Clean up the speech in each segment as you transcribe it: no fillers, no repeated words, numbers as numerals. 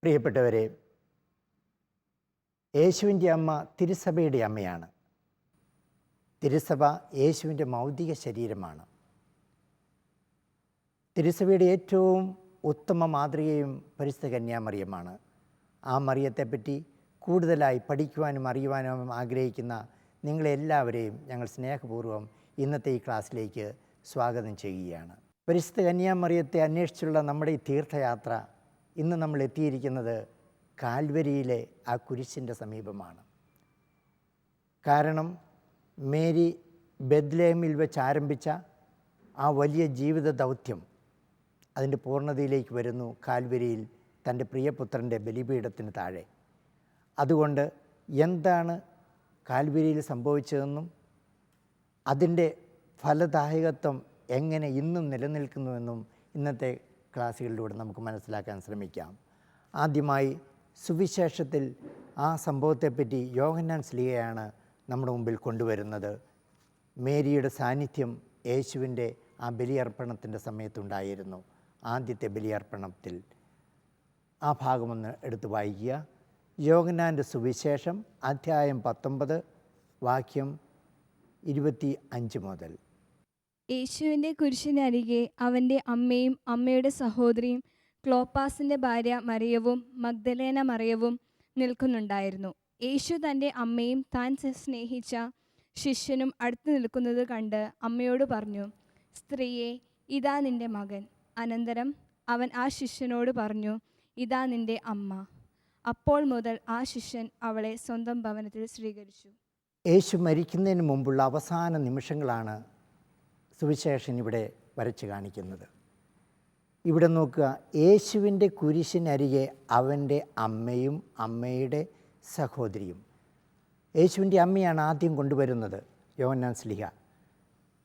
പ്രിയപ്പെട്ടവരെ, യേശുവിൻ്റെ അമ്മ തിരുസഭയുടെ അമ്മയാണ്. തിരുസഭ യേശുവിൻ്റെ ഭൗതിക ശരീരമാണ്. തിരുസഭയുടെ ഏറ്റവും ഉത്തമ മാതൃകയും പരിശുദ്ധ കന്യാമറിയമാണ്. ആ മറിയത്തെപ്പറ്റി കൂടുതലായി പഠിക്കുവാനും അറിയുവാനും ആഗ്രഹിക്കുന്ന നിങ്ങളെല്ലാവരെയും ഞങ്ങൾ സ്നേഹപൂർവ്വം ഇന്നത്തെ ഈ ക്ലാസ്സിലേക്ക് സ്വാഗതം ചെയ്യുകയാണ്. പരിശുദ്ധ കന്യാമറിയത്തെ അന്വേഷിച്ചുള്ള നമ്മുടെ ഈ തീർത്ഥയാത്ര ഇന്ന് നമ്മൾ എത്തിയിരിക്കുന്നത് കാൽവരിയിലെ ആ കുരിശിൻ്റെ സമീപമാണ്. കാരണം മേരി ബെത്ലഹേമിൽ വെച്ച് ആരംഭിച്ച ആ വലിയ ജീവിത ദൗത്യം അതിൻ്റെ പൂർണ്ണതയിലേക്ക് വരുന്നു കാൽവരിയിൽ തൻ്റെ പ്രിയപുത്രൻ്റെ ബലിപീഠത്തിന് താഴെ. അതുകൊണ്ട് എന്താണ് കാൽവരിയിൽ സംഭവിച്ചതെന്നും അതിൻ്റെ ഫലദായകത്വം എങ്ങനെ ഇന്നും നിലനിൽക്കുന്നുവെന്നും ഇന്നത്തെ ക്ലാസ്സുകളിലൂടെ നമുക്ക് മനസ്സിലാക്കാൻ ശ്രമിക്കാം. ആദ്യമായി സുവിശേഷത്തിൽ ആ സംഭവത്തെപ്പറ്റി യോഹന്നാൻ ശ്ലീഹയാണ് നമ്മുടെ മുമ്പിൽ കൊണ്ടുവരുന്നത്. മേരിയുടെ സാന്നിധ്യം യേശുവിൻ്റെ ആ ബലിയർപ്പണത്തിൻ്റെ സമയത്തുണ്ടായിരുന്നു. ആദ്യത്തെ ബലിയർപ്പണത്തിൽ ആ ഭാഗമൊന്ന് എടുത്ത് വായിക്കുക. യോഹന്നാൻ്റെ സുവിശേഷം അധ്യായം 19 വാക്യം 25 മുതൽ. യേശുവിൻ്റെ കുരിശിനരികെ അവൻ്റെ അമ്മയും അമ്മയുടെ സഹോദരിയും ക്ലോപ്പാസിൻ്റെ ഭാര്യ മറിയവും മഗ്ദലേന മറിയവും നിൽക്കുന്നുണ്ടായിരുന്നു. യേശു തൻ്റെ അമ്മയും താൻ സ്നേഹിച്ച ശിഷ്യനും അടുത്ത് നിൽക്കുന്നത് കണ്ട് അമ്മയോട് പറഞ്ഞു, സ്ത്രീയെ, ഇതാ നിൻ്റെ മകൻ. അനന്തരം അവൻ ആ ശിഷ്യനോട് പറഞ്ഞു, ഇതാ നിൻ്റെ അമ്മ. അപ്പോൾ മുതൽ ആ ശിഷ്യൻ അവളെ സ്വന്തം ഭവനത്തിൽ സ്വീകരിച്ചു. യേശു മരിക്കുന്നതിന് മുമ്പുള്ള അവസാന നിമിഷങ്ങളാണ് സുവിശേഷൻ ഇവിടെ വരച്ച് കാണിക്കുന്നത്. ഇവിടെ നോക്കുക, യേശുവിൻ്റെ കുരിശിനരികെ അവൻ്റെ അമ്മയും അമ്മയുടെ സഹോദരിയും. യേശുവിൻ്റെ അമ്മയാണ് ആദ്യം കൊണ്ടുവരുന്നത് യോഹന്നാൻ ശ്ലീഹ.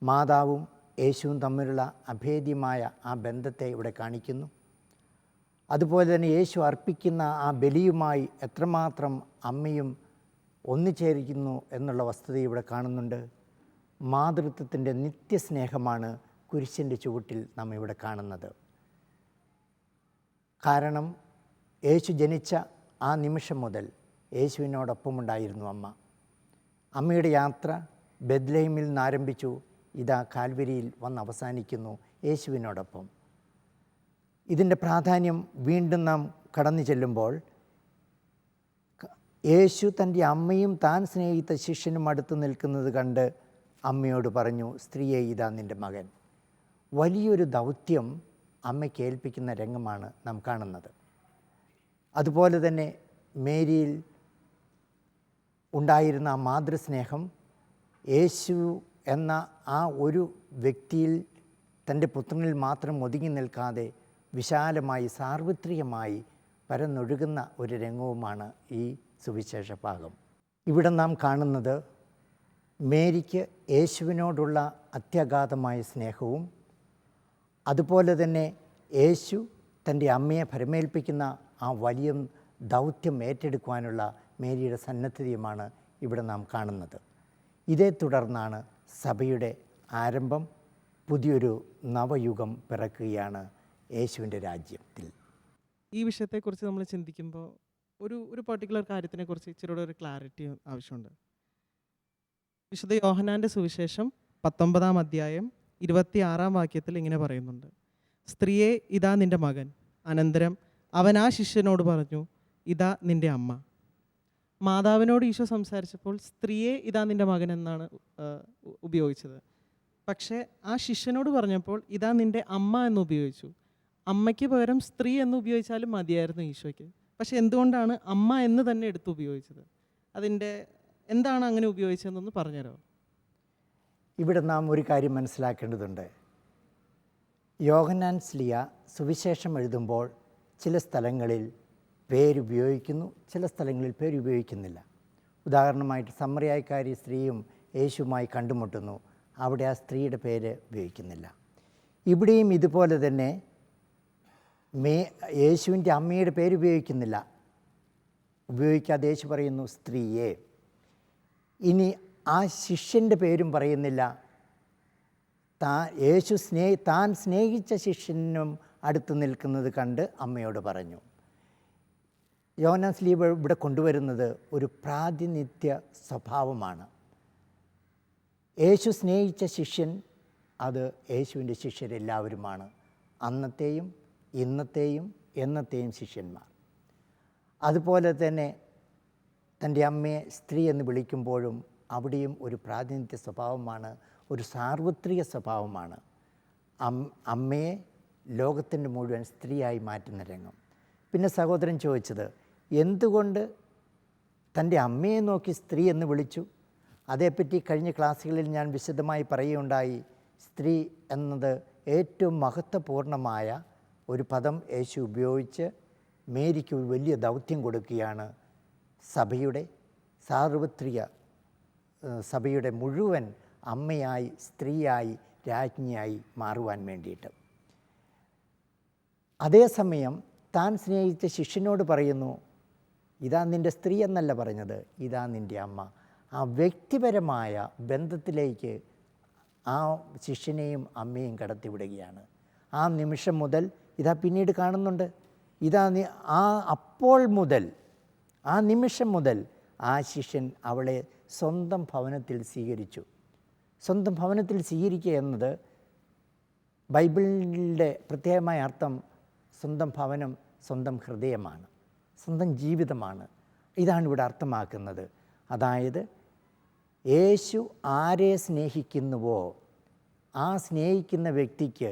മാതാവും യേശുവും തമ്മിലുള്ള അഭേദ്യമായ ആ ബന്ധത്തെ ഇവിടെ കാണിക്കുന്നു. അതുപോലെ തന്നെ യേശു അർപ്പിക്കുന്ന ആ ബലിയുമായി എത്രമാത്രം അമ്മയും ഒന്നുചേരിക്കുന്നു എന്നുള്ള വസ്തുത ഇവിടെ കാണുന്നുണ്ട്. മാതൃത്വത്തിൻ്റെ നിത്യസ്നേഹമാണ് കുരിശിൻ്റെ ചുവട്ടിൽ നാം ഇവിടെ കാണുന്നത്. കാരണം യേശു ജനിച്ച ആ നിമിഷം മുതൽ യേശുവിനോടൊപ്പമുണ്ടായിരുന്നു അമ്മ. അമ്മയുടെ യാത്ര ബെത്ലഹേമിൽ നിന്ന് ആരംഭിച്ചു, ഇതാ കാൽവരിയിൽ വന്ന് അവസാനിക്കുന്നു യേശുവിനോടൊപ്പം. ഇതിൻ്റെ പ്രാധാന്യം വീണ്ടും നാം കടന്നു ചെല്ലുമ്പോൾ യേശു തൻ്റെ അമ്മയും താൻ സ്നേഹിച്ച ശിഷ്യനും അടുത്ത് നിൽക്കുന്നത് കണ്ട് അമ്മയോട് പറഞ്ഞു, സ്ത്രീയെ, ഇതാ നിൻ്റെ മകൻ. വലിയൊരു ദൗത്യം അമ്മയ്ക്ക് ഏൽപ്പിക്കുന്ന രംഗമാണ് നാം കാണുന്നത്. അതുപോലെ തന്നെ മേരിയിൽ ഉണ്ടായിരുന്ന ആ മാതൃസ്നേഹം യേശു എന്ന ആ ഒരു വ്യക്തിയിൽ തൻ്റെ പുത്രനിൽ മാത്രം ഒതുങ്ങി നിൽക്കാതെ വിശാലമായി സാർവത്രികമായി പരന്നൊഴുകുന്ന ഒരു രംഗവുമാണ് ഈ സുവിശേഷ ഭാഗം. ഇവിടെ നാം കാണുന്നത് മേരിക്ക് യേശുവിനോടുള്ള അത്യഗാധമായ സ്നേഹവും അതുപോലെ തന്നെ യേശു തൻ്റെ അമ്മയെ ഭരമേൽപ്പിക്കുന്ന ആ വലിയ ദൗത്യം ഏറ്റെടുക്കുവാനുള്ള മേരിയുടെ സന്നദ്ധതയുമാണ് ഇവിടെ നാം കാണുന്നത്. ഇതേ തുടർന്നാണ് സഭയുടെ ആരംഭം. പുതിയൊരു നവയുഗം പിറക്കുകയാണ് യേശുവിൻ്റെ രാജ്യത്തിൽ. ഈ വിഷയത്തെക്കുറിച്ച് നമ്മൾ ചിന്തിക്കുമ്പോൾ ഒരു പർട്ടിക്കുലർ കാര്യത്തിനെക്കുറിച്ച് ഇച്ചിരി ഒരു ക്ലാരിറ്റി ആവശ്യമുണ്ട്. വിശുദ്ധ യോഹന്നാൻ്റെ സുവിശേഷം 19 അധ്യായം 26 വാക്യത്തിൽ ഇങ്ങനെ പറയുന്നുണ്ട്, സ്ത്രീയെ, ഇതാ നിൻ്റെ മകൻ. അനന്തരം അവൻ ആ ശിഷ്യനോട് പറഞ്ഞു, ഇതാ നിൻ്റെ അമ്മ. മാതാവിനോട് ഈശോ സംസാരിച്ചപ്പോൾ സ്ത്രീയെ, ഇതാ നിൻ്റെ മകൻ എന്നാണ് ഉപയോഗിച്ചത്. പക്ഷേ ആ ശിഷ്യനോട് പറഞ്ഞപ്പോൾ ഇതാ നിൻ്റെ അമ്മ എന്ന് ഉപയോഗിച്ചു. അമ്മയ്ക്ക് പകരം സ്ത്രീ എന്ന് ഉപയോഗിച്ചാലും മതിയായിരുന്നു ഈശോയ്ക്ക്. പക്ഷെ എന്തുകൊണ്ടാണ് അമ്മ എന്ന് തന്നെ എടുത്ത് ഉപയോഗിച്ചത്? അതിൻ്റെ എന്താണ് അങ്ങനെ ഉപയോഗിച്ചതെന്നൊന്ന് പറഞ്ഞുതരാമോ? ഇവിടെ നാം ഒരു കാര്യം മനസ്സിലാക്കേണ്ടതുണ്ട്. യോഹന്നാൻ ശ്ലീഹ സുവിശേഷം എഴുതുമ്പോൾ ചില സ്ഥലങ്ങളിൽ പേരുപയോഗിക്കുന്നു, ചില സ്ഥലങ്ങളിൽ പേരുപയോഗിക്കുന്നില്ല. ഉദാഹരണമായിട്ട് സമറിയാക്കാരി സ്ത്രീയും യേശുവുമായി കണ്ടുമുട്ടുന്നു, അവിടെ ആ സ്ത്രീയുടെ പേര് ഉപയോഗിക്കുന്നില്ല. ഇവിടെയും ഇതുപോലെ തന്നെ യേശുവിൻ്റെ അമ്മയുടെ പേര് ഉപയോഗിക്കുന്നില്ല. ഉപയോഗിക്കാതെ യേശു പറയുന്നു, സ്ത്രീയെ. ഇനി ആ ശിഷ്യൻ്റെ പേരും പറയുന്നില്ല. താൻ സ്നേഹിച്ച ശിഷ്യനും അടുത്ത് നിൽക്കുന്നത് കണ്ട് അമ്മയോട് പറഞ്ഞു. യോഹന്നാൻ സ്ലീഹ ഇവിടെ കൊണ്ടുവരുന്നത് ഒരു പ്രാതിനിധ്യ സ്വഭാവമാണ്. യേശു സ്നേഹിച്ച ശിഷ്യൻ അത് യേശുവിൻ്റെ ശിഷ്യരെല്ലാവരുമാണ്. അന്നത്തെയും ഇന്നത്തെയും എന്നത്തെയും ശിഷ്യന്മാർ. അതുപോലെ തന്നെ തൻ്റെ അമ്മയെ സ്ത്രീ എന്ന് വിളിക്കുമ്പോഴും അവിടെയും ഒരു പ്രാതിനിധ്യ സ്വഭാവമാണ്, ഒരു സാർവത്രിക സ്വഭാവമാണ്. അമ്മയെ ലോകത്തിൻ്റെ മുഴുവൻ സ്ത്രീയായി മാറ്റുന്ന രംഗം. പിന്നെ സഹോദരൻ ചോദിച്ചത് എന്തുകൊണ്ട് തൻ്റെ അമ്മയെ നോക്കി സ്ത്രീ എന്ന് വിളിച്ചു? അതേപ്പറ്റി കഴിഞ്ഞ ക്ലാസ്സുകളിൽ ഞാൻ വിശദമായി പറയുകയുണ്ടായി. സ്ത്രീ എന്നത് ഏറ്റവും മഹത്വപൂർണമായ ഒരു പദം യേശു ഉപയോഗിച്ച് മേരിക്ക് ഒരു വലിയ ദൗത്യം കൊടുക്കുകയാണ്. സഭയുടെ സാർവത്രിക സഭയുടെ മുഴുവൻ അമ്മയായി, സ്ത്രീയായി, രാജ്ഞിയായി മാറുവാൻ വേണ്ടിയിട്ട്. അതേസമയം താൻ സ്നേഹിച്ച ശിഷ്യനോട് പറയുന്നു, ഇതാ നിൻ്റെ സ്ത്രീ എന്നല്ല പറഞ്ഞത്, ഇതാ നിൻ്റെ അമ്മ. ആ വ്യക്തിപരമായ ബന്ധത്തിലേക്ക് ആ ശിഷ്യനെയും അമ്മയും കടത്തിവിടുകയാണ്. ആ നിമിഷം മുതൽ ഇതാ പിന്നീട് കാണുന്നുണ്ട്, ഇതാ അപ്പോൾ മുതൽ, ആ നിമിഷം മുതൽ ആ ശിഷ്യൻ അവളെ സ്വന്തം ഭവനത്തിൽ സ്വീകരിച്ചു. സ്വന്തം ഭവനത്തിൽ സ്വീകരിക്കുക എന്നത് ബൈബിളിൻ്റെ പ്രത്യേകമായ അർത്ഥം സ്വന്തം ഭവനം സ്വന്തം ഹൃദയമാണ്, സ്വന്തം ജീവിതമാണ്. ഇതാണ് ഇവിടെ അർത്ഥമാക്കുന്നത്. അതായത് യേശു ആരെ സ്നേഹിക്കുന്നുവോ ആ സ്നേഹിക്കുന്ന വ്യക്തിക്ക്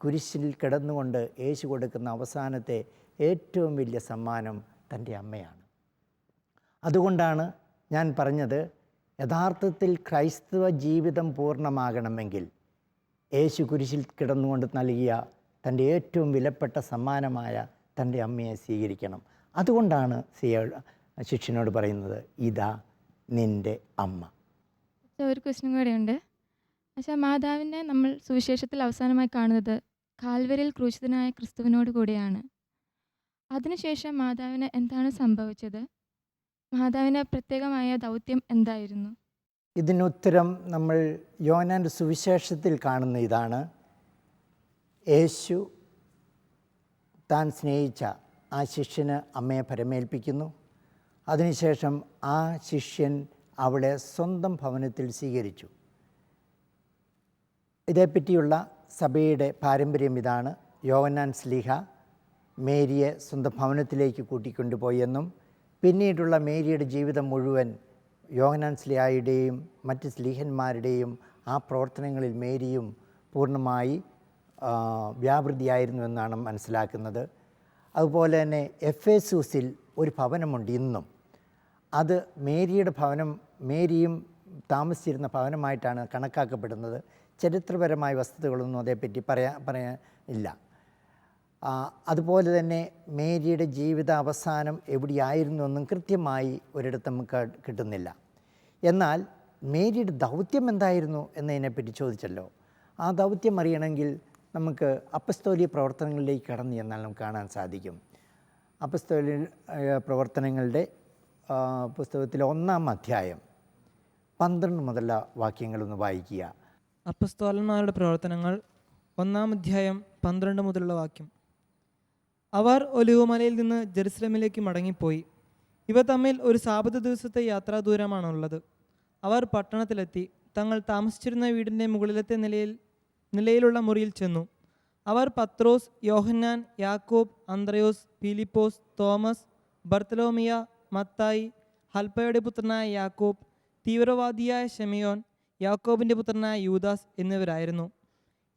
കുരിശിൽ കിടന്നുകൊണ്ട് യേശു കൊടുക്കുന്ന അവസാനത്തെ ഏറ്റവും വലിയ സമ്മാനം തൻ്റെ അമ്മയാണ്. അതുകൊണ്ടാണ് ഞാൻ പറഞ്ഞത്, യഥാർത്ഥത്തിൽ ക്രൈസ്തവ ജീവിതം പൂർണ്ണമാകണമെങ്കിൽ യേശു കുരിശിൽ കിടന്നുകൊണ്ട് നൽകിയ തൻ്റെ ഏറ്റവും വിലപ്പെട്ട സമ്മാനമായ തൻ്റെ അമ്മയെ സ്വീകരിക്കണം. അതുകൊണ്ടാണ് ശിഷ്യനോട് പറയുന്നത്, ഇതാ നിൻ്റെ അമ്മ. ഒരു ക്വസ്റ്റ്യൻ കൂടെയുണ്ട്. പക്ഷേ മാതാവിനെ നമ്മൾ സുവിശേഷത്തിൽ അവസാനമായി കാണുന്നത് കാൽവരിയിൽ ക്രൂശിതനായ ക്രിസ്തുവിനോട് കൂടിയാണ്. അതിനുശേഷം മാതാവിന് എന്താണ് സംഭവിച്ചത്? മാതാവിന് പ്രത്യേകമായ ദൗത്യം എന്തായിരുന്നു? ഇതിനുത്തരം നമ്മൾ യോഹന്നാൻ്റെ സുവിശേഷത്തിൽ കാണുന്ന ഇതാണ്. യേശു താൻ സ്നേഹിച്ച ആ ശിഷ്യന് അമ്മയെ പരമേൽപ്പിക്കുന്നു. അതിനുശേഷം ആ ശിഷ്യൻ അവളെ സ്വന്തം ഭവനത്തിൽ സ്വീകരിച്ചു. ഇതേപ്പറ്റിയുള്ള സഭയുടെ പാരമ്പര്യം ഇതാണ്. യോഹന്നാൻ സ്ലീഹ മേരിയെ സ്വന്തം ഭവനത്തിലേക്ക് കൂട്ടിക്കൊണ്ടുപോയെന്നും പിന്നീടുള്ള മേരിയുടെ ജീവിതം മുഴുവൻ യോഹന്നാൻ സ്ലീഹായുടെയും മറ്റ് സ്ലീഹന്മാരുടെയും ആ പ്രവർത്തനങ്ങളിൽ മേരിയും പൂർണ്ണമായി വ്യാപൃതിയായിരുന്നുവെന്നാണ് മനസ്സിലാക്കുന്നത്. അതുപോലെ തന്നെ എഫേസൂസിൽ ഒരു ഭവനമുണ്ട് ഇന്നും. അത് മേരിയുടെ ഭവനം, മേരിയും താമസിച്ചിരുന്ന ഭവനമായിട്ടാണ് കണക്കാക്കപ്പെടുന്നത്. ചരിത്രപരമായ വസ്തുതകളൊന്നും അതേപ്പറ്റി പറയാനില്ല. അതുപോലെ തന്നെ മേരിയുടെ ജീവിത അവസാനം എവിടെയായിരുന്നുവെന്നും കൃത്യമായി ഒരിടത്തും നമുക്ക് കിട്ടുന്നില്ല. എന്നാൽ മേരിയുടെ ദൗത്യം എന്തായിരുന്നു എന്നതിനെപ്പറ്റി ചോദിച്ചല്ലോ. ആ ദൗത്യം അറിയണമെങ്കിൽ നമുക്ക് അപ്പസ്തോലിക പ്രവർത്തനങ്ങളിലേക്ക് കടന്നു ചെന്നാൽ നമുക്ക് കാണാൻ സാധിക്കും. അപ്പസ്തോലിക പ്രവർത്തനങ്ങളുടെ പുസ്തകത്തിലെ 1-ാം അധ്യായം 12 മുതലുള്ള വാക്യങ്ങളൊന്ന് വായിക്കുക. അപ്പസ്തോലന്മാരുടെ പ്രവർത്തനങ്ങൾ 1-ാം അധ്യായം 12 മുതലുള്ള വാക്യം. അവർ ഒലിവുമലയിൽ നിന്ന് ജെറുസലേമിലേക്ക് മടങ്ങിപ്പോയി. ഇവ തമ്മിൽ ഒരു സാബത്ത് ദിവസത്തെ യാത്രാദൂരമാണുള്ളത്. അവർ പട്ടണത്തിലെത്തി തങ്ങൾ താമസിച്ചിരുന്ന വീടിൻ്റെ മുകളിലത്തെ നിലയിലുള്ള മുറിയിൽ ചെന്നു. അവർ പത്രോസ്, യോഹന്നാൻ, യാക്കോബ്, അന്ത്രയോസ്, ഫിലിപ്പോസ്, തോമസ്, ബർത്തലോമിയ, മത്തായി, ഹൽപ്പയുടെ പുത്രനായ യാക്കോബ്, തീവ്രവാദിയായ ശെമയോൻ, യാക്കോബിൻ്റെ പുത്രനായ യൂദാസ് എന്നിവരായിരുന്നു.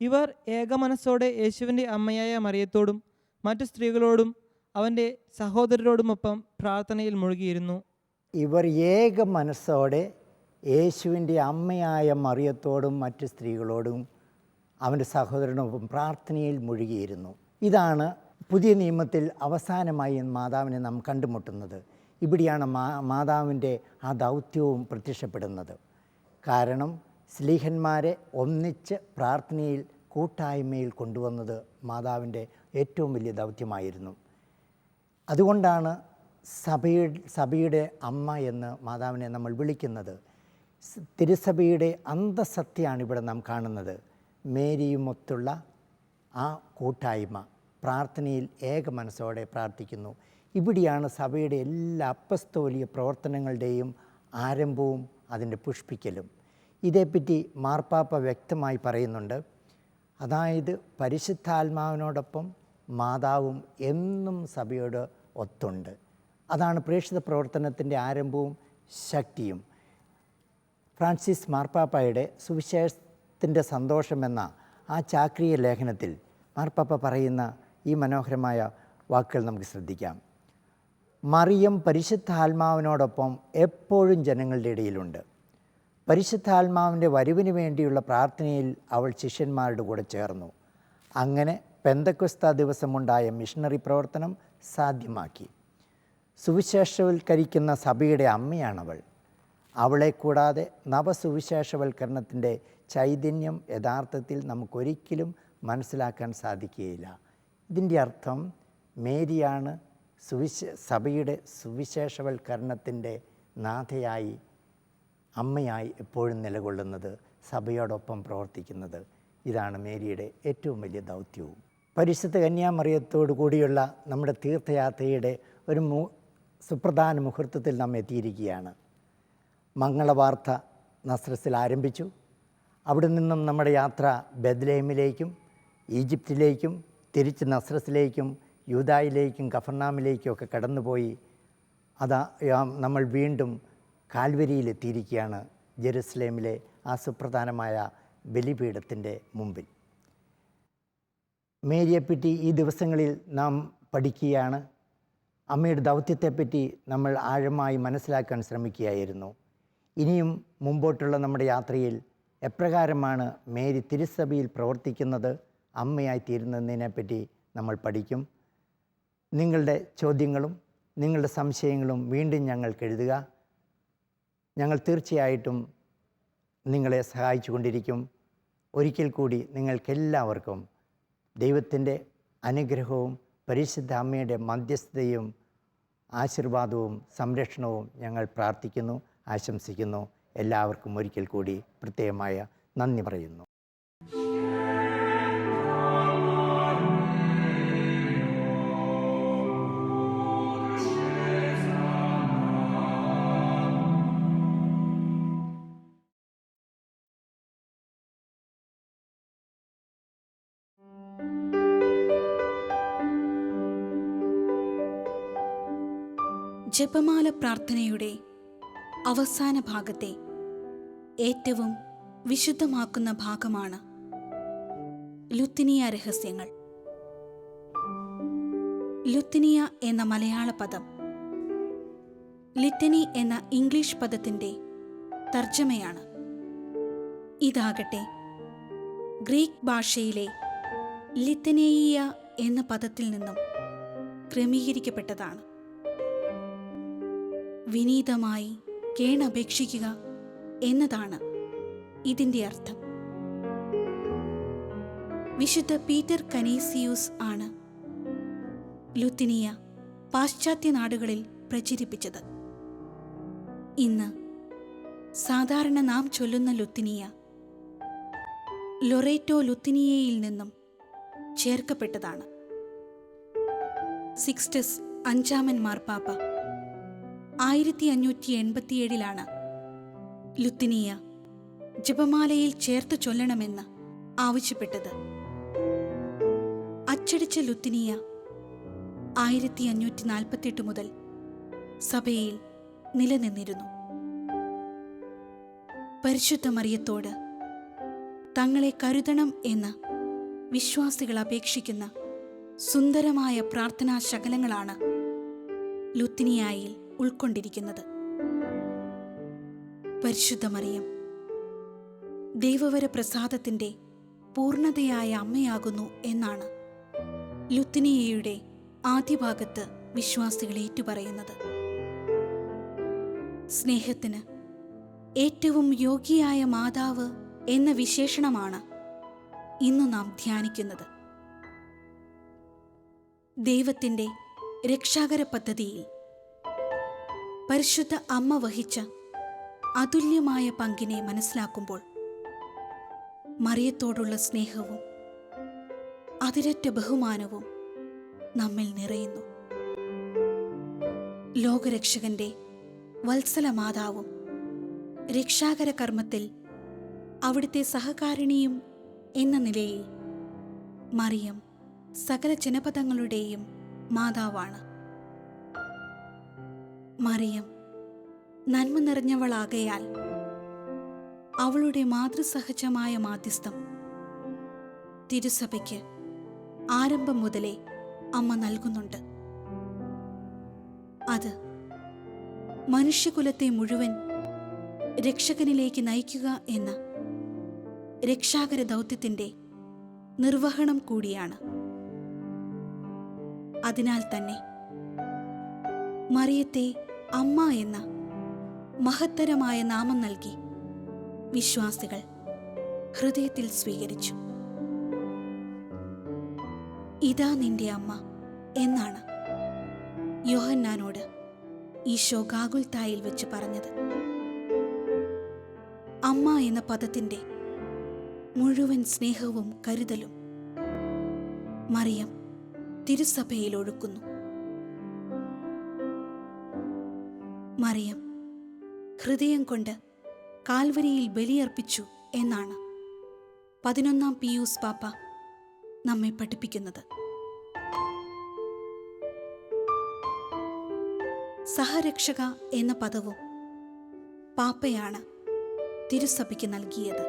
ഇവർ ഏകമനസ്സോടെ യേശുവിൻ്റെ അമ്മയായ മറിയത്തോടും മറ്റു സ്ത്രീകളോടും അവൻ്റെ സഹോദരരോടുമൊപ്പം പ്രാർത്ഥനയിൽ മുഴുകിയിരുന്നു. ഇവർ ഏക മനസ്സോടെ യേശുവിൻ്റെ അമ്മയായ മറിയത്തോടും മറ്റു സ്ത്രീകളോടും അവൻ്റെ സഹോദരനൊപ്പം പ്രാർത്ഥനയിൽ മുഴുകിയിരുന്നു. ഇതാണ് പുതിയ നിയമത്തിൽ അവസാനമായി മാതാവിനെ നാം കണ്ടുമുട്ടുന്നത്. ഇവിടെയാണ് മാതാവിൻ്റെ ആ ദൗത്യവും പ്രത്യക്ഷപ്പെടുന്നത്. കാരണം സ്ലീഹന്മാരെ ഒന്നിച്ച് പ്രാർത്ഥനയിൽ കൂട്ടായ്മയിൽ കൊണ്ടുവന്നത് മാതാവിൻ്റെ ഏറ്റവും വലിയ ദൗത്യമായിരുന്നു. അതുകൊണ്ടാണ് സഭയുടെ അമ്മ എന്ന് മാതാവിനെ നമ്മൾ വിളിക്കുന്നത്. തിരുസഭയുടെ അന്തസത്തയാണ് ഇവിടെ നാം കാണുന്നത്. മേരിയുമൊത്തുള്ള ആ കൂട്ടായ്മ, പ്രാർത്ഥനയിൽ ഏക മനസ്സോടെ പ്രാർത്ഥിക്കുന്നു. ഇവിടെയാണ് സഭയുടെ എല്ലാ അപ്പസ്തോലിക പ്രവർത്തനങ്ങളുടെയും ആരംഭവും അതിൻ്റെ പുഷ്പിക്കലും. ഇതേപ്പറ്റി മാർപ്പാപ്പ വ്യക്തമായി പറയുന്നുണ്ട്. അതായത് പരിശുദ്ധാത്മാവിനോടൊപ്പം മാതാവും എന്നും സഭയോട് ഒത്തുണ്ട്. അതാണ് പ്രേക്ഷിത പ്രവർത്തനത്തിൻ്റെ ആരംഭവും ശക്തിയും. ഫ്രാൻസിസ് മാർപ്പാപ്പയുടെ സുവിശേഷത്തിൻ്റെ സന്തോഷം എന്ന ആ ചാക്രിക ലേഖനത്തിൽ മാർപ്പാപ്പ പറയുന്ന ഈ മനോഹരമായ വാക്കുകൾ നമുക്ക് ശ്രദ്ധിക്കാം. മറിയം പരിശുദ്ധാത്മാവിനോടൊപ്പം എപ്പോഴും ജനങ്ങളുടെ ഇടയിലുണ്ട്. പരിശുദ്ധാത്മാവിൻ്റെ വരവിന് വേണ്ടിയുള്ള പ്രാർത്ഥനയിൽ അവൾ ശിഷ്യന്മാരുടെ കൂടെ ചേർന്നു. അങ്ങനെ പെന്തക്കൊസ്ത ദിവസമുണ്ടായ മിഷണറി പ്രവർത്തനം സാധ്യമാക്കി. സുവിശേഷവൽക്കരിക്കുന്ന സഭയുടെ അമ്മയാണവൾ. അവളെ കൂടാതെ നവസുവിശേഷവൽക്കരണത്തിൻ്റെ ചൈതന്യം യഥാർത്ഥത്തിൽ നമുക്കൊരിക്കലും മനസ്സിലാക്കാൻ സാധിക്കുകയില്ല. ഇതിൻ്റെ അർത്ഥം മേരിയാണ് സഭയുടെ സുവിശേഷവൽക്കരണത്തിൻ്റെ നാഥയായി, അമ്മയായി എപ്പോഴും നിലകൊള്ളുന്നത്, സഭയോടൊപ്പം പ്രവർത്തിക്കുന്നത്. ഇതാണ് മേരിയുടെ ഏറ്റവും വലിയ ദൗത്യവും. പരിശുദ്ധ കന്യാമറിയത്തോടു കൂടിയുള്ള നമ്മുടെ തീർത്ഥയാത്രയുടെ ഒരു സുപ്രധാന മുഹൂർത്തത്തിൽ നാം എത്തിയിരിക്കുകയാണ്. മംഗളവാർത്ത നസ്രത്തിൽ ആരംഭിച്ചു. അവിടെ നിന്നും നമ്മുടെ യാത്ര ബെത്ലഹേമിലേക്കും ഈജിപ്തിലേക്കും തിരിച്ച് നസ്രത്തിലേക്കും യൂദായിലേക്കും കഫർനാമിലേക്കും ഒക്കെ കടന്നുപോയി നമ്മൾ വീണ്ടും കാൽവരിയിലെത്തിയിരിക്കുകയാണ്, ജെറുസലേമിലെ ആ സുപ്രധാനമായ ബലിപീഠത്തിൻ്റെ മുമ്പിൽ. മേരിയെപ്പറ്റി ഈ ദിവസങ്ങളിൽ നാം പഠിക്കുകയാണ്. അമ്മയുടെ ദൗത്യത്തെപ്പറ്റി നമ്മൾ ആഴമായി മനസ്സിലാക്കാൻ ശ്രമിക്കുകയായിരുന്നു. ഇനിയും മുമ്പോട്ടുള്ള നമ്മുടെ യാത്രയിൽ എപ്രകാരമാണ് മേരി തിരുസഭയിൽ പ്രവർത്തിക്കുന്നത്, അമ്മയായി തീരുന്നതിനെപ്പറ്റി നമ്മൾ പഠിക്കും. നിങ്ങളുടെ ചോദ്യങ്ങളും നിങ്ങളുടെ സംശയങ്ങളും വീണ്ടും ഞങ്ങൾക്ക് എഴുതുക. ഞങ്ങൾ തീർച്ചയായിട്ടും നിങ്ങളെ സഹായിച്ചു കൊണ്ടിരിക്കും. ഒരിക്കൽ കൂടി നിങ്ങൾക്കെല്ലാവർക്കും ദൈവത്തിൻ്റെ അനുഗ്രഹവും പരിശുദ്ധ അമ്മയുടെ മധ്യസ്ഥതയും ആശീർവാദവും സംരക്ഷണവും ഞങ്ങൾ പ്രാർത്ഥിക്കുന്നു, ആശംസിക്കുന്നു. എല്ലാവർക്കും ഒരിക്കൽ കൂടി പ്രത്യേകമായ നന്ദി പറയുന്നു. ജപമാല പ്രാർത്ഥനയുടെ അവസാന ഭാഗത്തെ ഏറ്റവും വിശുദ്ധമാക്കുന്ന ഭാഗമാണ് ലുത്തിനിയ രഹസ്യങ്ങൾ. ലുത്തിനിയ എന്ന മലയാള പദം ലിറ്റനി എന്ന ഇംഗ്ലീഷ് പദത്തിൻ്റെ തർജ്ജമയാണ്. ഇതാകട്ടെ ഗ്രീക്ക് ഭാഷയിലെ ലിത്തനേയിയ എന്ന പദത്തിൽ നിന്നും ക്രമീകരിക്കപ്പെട്ടതാണ്. വിനീതമായി കേണപേക്ഷിക്കുക എന്നതാണ് ഇതിൻ്റെ അർത്ഥം. വിശുദ്ധ പീറ്റർ കനീസിയൂസ് ആണ് ലുത്തിനിയ പാശ്ചാത്യ നാടുകളിൽ പ്രചരിപ്പിച്ചത്. ഇന്ന് സാധാരണ നാം ചൊല്ലുന്ന ലുത്തിനിയ ലൊറേറ്റോ ലുത്തിനിയയിൽ നിന്നും ചേർക്കപ്പെട്ടതാണ്. സിക്സ്റ്റസ് അഞ്ചാമൻ മാർപ്പാപ്പ 1587 ലുത്തിനിയ ജപമാലയിൽ ചേർത്ത് ചൊല്ലണമെന്ന് ആവശ്യപ്പെട്ടത്. അച്ചടിച്ച ലുത്തിനിയ 1548 മുതൽ സഭയിൽ നിലനിന്നിരുന്നു. പരിശുദ്ധ മറിയത്തോട് തങ്ങളെ കരുതണം എന്ന് വിശ്വാസികൾ അപേക്ഷിക്കുന്ന സുന്ദരമായ പ്രാർത്ഥനാ ശകലങ്ങളാണ് ലുത്തിനിയായിൽ ഉൾക്കൊണ്ടിരിക്കുന്നത്. പരിശുദ്ധ മറിയം ദൈവവര പ്രസാദത്തിൻ്റെ പൂർണ്ണതയായ അമ്മയാകുന്നു എന്നാണ് ലുത്തിനിയയുടെ ആദ്യ ഭാഗത്ത് വിശ്വാസികൾ ഏറ്റുപറയുന്നത്. സ്നേഹത്തിന് ഏറ്റവും യോഗ്യയായ മാതാവ് എന്ന വിശേഷണമാണ് ഇന്നു നാം ധ്യാനിക്കുന്നത്. ദൈവത്തിൻ്റെ രക്ഷാകര പദ്ധതിയിൽ പരിശുദ്ധ അമ്മ വഹിച്ച അതുല്യമായ പങ്കിനെ മനസ്സിലാക്കുമ്പോൾ മറിയത്തോടുള്ള സ്നേഹവും അതിരറ്റ ബഹുമാനവും നമ്മിൽ നിറയുന്നു. ലോകരക്ഷകന്റെ വത്സല മാതാവും രക്ഷാകര കർമ്മത്തിൽ അവിടുത്തെ സഹകാരിണിയും എന്ന നിലയിൽ മറിയം സകല ജനപദങ്ങളുടെയും മാതാവാണ്. മറിയം നന്മ നിറഞ്ഞവളാകയാൽ അവളുടെ മാതൃസഹജമായ മാധ്യസ്ഥം തിരുസഭയ്ക്ക് ആരംഭം മുതലേ അമ്മ നൽകുന്നുണ്ട്. അത് മനുഷ്യകുലത്തെ മുഴുവൻ രക്ഷകനിലേക്ക് നയിക്കുക എന്ന രക്ഷാകര ദൗത്യത്തിൻ്റെ നിർവഹണം കൂടിയാണ്. അതിനാൽ തന്നെ മറിയത്തെ അമ്മ എന്ന മഹത്തരമായ നാമം നൽകി വിശ്വാസികൾ ഹൃദയത്തിൽ സ്വീകരിച്ചു. ഇതാ നിന്റെ അമ്മ എന്നാണ് യോഹന്നാനോട് ഈശോ ഗാഗുൽത്തായിൽ വെച്ച് പറഞ്ഞത്. അമ്മ എന്ന പദത്തിൻ്റെ മുഴുവൻ സ്നേഹവും കരുതലും മറിയം തിരുസഭയിൽ ഒഴുക്കുന്നു. മറിയം ഹൃദയം കൊണ്ട് കാൽവരിയിൽ ബലിയർപ്പിച്ചു എന്നാണ് 11-ാം പിയൂസ് പാപ്പ നമ്മെ പഠിപ്പിക്കുന്നത്. സഹരക്ഷക എന്ന പദവും പാപ്പയാണ് തിരുസഭയ്ക്ക് നൽകിയത്.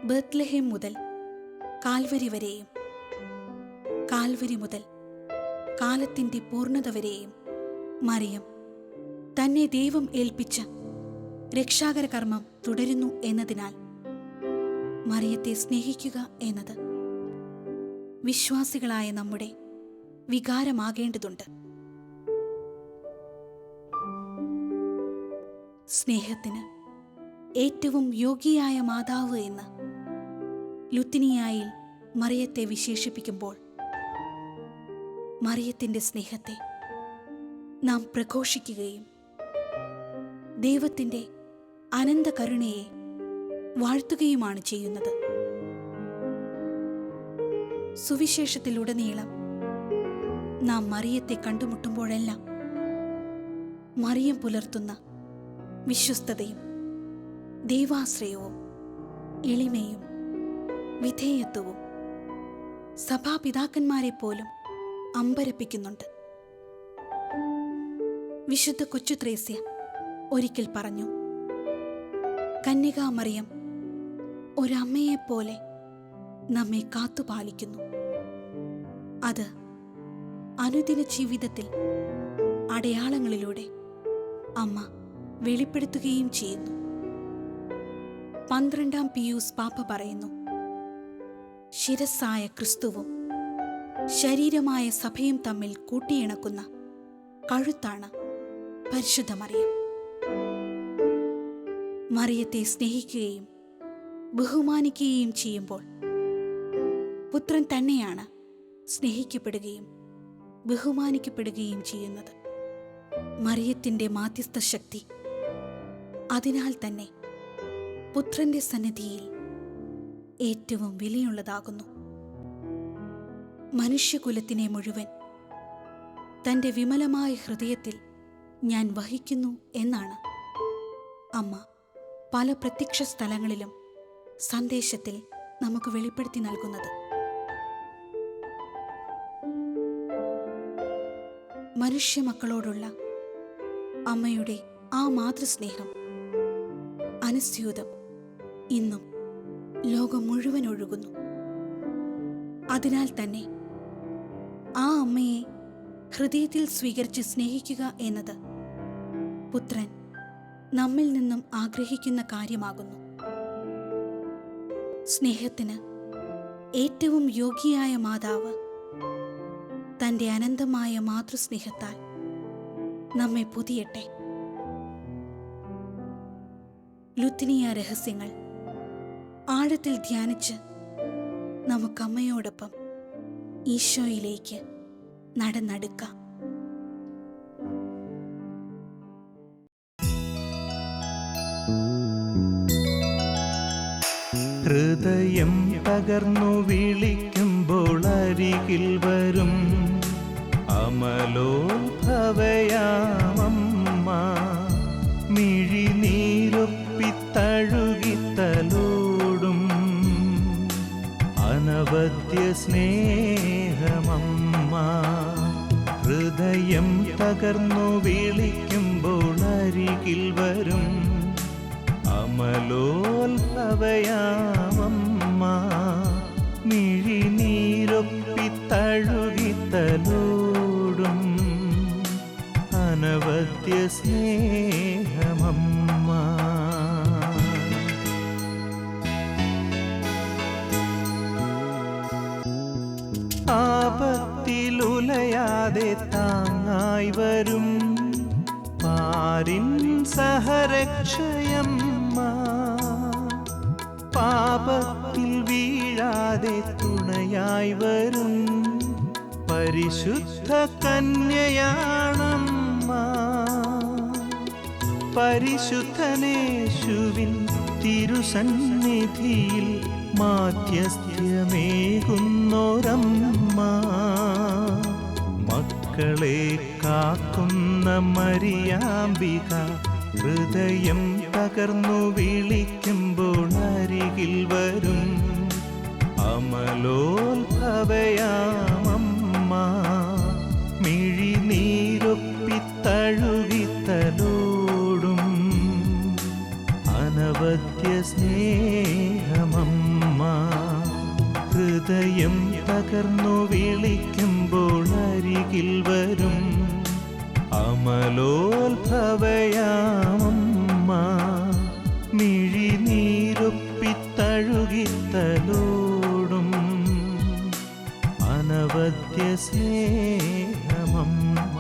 ബത്ലഹേം മുതൽ കാൽവരി വരെയും കാൽവരി മുതൽ കാലത്തിൻ്റെ പൂർണ്ണത വരെയും മറിയം തന്നെ ദൈവം ഏൽപ്പിച്ച രക്ഷാകര കർമ്മം തുടരുന്നു എന്നതിനാൽ മറിയത്തെ സ്നേഹിക്കുക എന്നത് വിശ്വാസികളായ നമ്മുടെ വികാരമാകേണ്ടതുണ്ട്. സ്നേഹത്തിന് ഏറ്റവും യോഗ്യയായ മാതാവ് എന്ന് ലുത്തിനിയായിൽ മറിയത്തെ വിശേഷിപ്പിക്കുമ്പോൾ മറിയത്തിൻ്റെ സ്നേഹത്തെ നാം പ്രഘോഷിക്കുകയും ദൈവത്തിൻ്റെ അനന്ത കരുണയെ വാഴ്ത്തുകയുമാണ് ചെയ്യുന്നത്. സുവിശേഷത്തിലുടനീളം നാം മറിയത്തെ കണ്ടുമുട്ടുമ്പോഴെല്ലാം മറിയം പുലർത്തുന്ന വിശ്വസ്തതയും ദൈവാശ്രയവും എളിമയും വിധേയത്വവും സഭാപിതാക്കന്മാരെ പോലും അമ്പരപ്പിക്കുന്നുണ്ട്. വിശുദ്ധ കൊച്ചു ത്രേസ്യ ഒരിക്കൽ പറഞ്ഞു, കന്യകാമറിയം ഒരമ്മയെപ്പോലെ നമ്മെ കാത്തുപാലിക്കുന്നു. അത് അനുദിന ജീവിതത്തിൽ അടയാളങ്ങളിലൂടെ അമ്മ വെളിപ്പെടുത്തുകയും ചെയ്യുന്നു. 12-ാം പിയൂസ് പാപ്പ പറയുന്നു, ശിരസ്സായ ക്രിസ്തുവും ശരീരമായ സഭയും തമ്മിൽ കൂട്ടിയിണക്കുന്ന കഴുത്താണ് പരിശുദ്ധ മറിയം. മറിയത്തെ സ്നേഹിക്കുകയും ബഹുമാനിക്കുകയും ചെയ്യുമ്പോൾ പുത്രൻ തന്നെയാണ് സ്നേഹിക്കപ്പെടുകയും ബഹുമാനിക്കപ്പെടുകയും ചെയ്യുന്നത്. മറിയത്തിൻ്റെ മാധ്യസ്ഥ ശക്തി അതിനാൽ തന്നെ പുത്രന്റെ സന്നിധിയിൽ ഏറ്റവും വിലയുള്ളതാകുന്നു. മനുഷ്യകുലത്തിനെ മുഴുവൻ തൻ്റെ വിമലമായ ഹൃദയത്തിൽ ഞാൻ വഹിക്കുന്നു എന്നാണ് അമ്മ പല പ്രത്യക്ഷ സ്ഥലങ്ങളിലും സന്ദേശത്തിൽ നമുക്ക് വെളിപ്പെടുത്തി നൽകുന്നത്. മനുഷ്യമക്കളോടുള്ള അമ്മയുടെ ആ മാതൃസ്നേഹം അനുസ്യൂതം ഇന്നും ലോകം മുഴുവൻ ഒഴുകുന്നു. അതിനാൽ തന്നെ ആ അമ്മയെ ഹൃദയത്തിൽ സ്വീകരിച്ച് സ്നേഹിക്കുക എന്നത് പുത്രൻ നമ്മിൽ നിന്നും ആഗ്രഹിക്കുന്ന കാര്യമാകുന്നു. സ്നേഹത്തിന് ഏറ്റവും യോഗ്യയായ മാതാവ് തൻ്റെ അനന്തമായ മാതൃസ്നേഹത്താൽ നമ്മെ പൊതിയട്ടെ. ലുത്തിനിയ രഹസ്യങ്ങൾ ആഴത്തിൽ ധ്യാനിച്ച് നമുക്കമ്മയോടൊപ്പം ഈശോയിലേക്ക് നടന്നെടുക്കാം. ഹൃദയം പകർന്നു വിളിക്കുമ്പോൾ അരികിൽ വരും അമലോത്ഭവയാമമ്മ മിഴിനീരൊപ്പിത്തഴുകിത്തലോടും അനവദ്യ സ്നേഹമമ്മ ഹൃദയം തകർന്നു വിളിക്കുമ്പോൾ അരികിൽ വരും അമലോത്ഭവയാമമ്മ മിഴിനീരൊപ്പിത്തഴുകിത്തലോടും അനവദ്യ സ്നേഹമമ്മ. ആപത്തിലുലയാതെ താങ്ങായി വരും പാരിൻ സഹരക്ഷയമ്മ പാപത്തിൽ വീഴാതെ തുണയായി വരും പരിശുദ്ധ കന്യയാണമ്മ പരിശുദ്ധനേശുവിൻ തിരുസന്നിധിയിൽ മാധ്യസ്ഥ്യമേകുന്നോരമ്മ മക്കളെ കാക്കുന്ന മരിയാമ്പിക ഹൃദയം തകർന്നു വിളിക്കുമ്പോൾ അരികിൽ വരും അമലോത്ഭവയാമമ്മ മിഴിനീരൊപ്പിത്തഴുകിത്തലോടും അനവദ്യ സ്നേഹമമ്മ ഹൃദയം തകർന്നു വിളിക്കുമ്പോൾ അരികിൽ വരും അമലോത്ഭവയാമമ്മ മിഴിനീരൊപ്പിത്തഴുകിത്തലോടും അനവദ്യ സ്നേഹമമ്മ.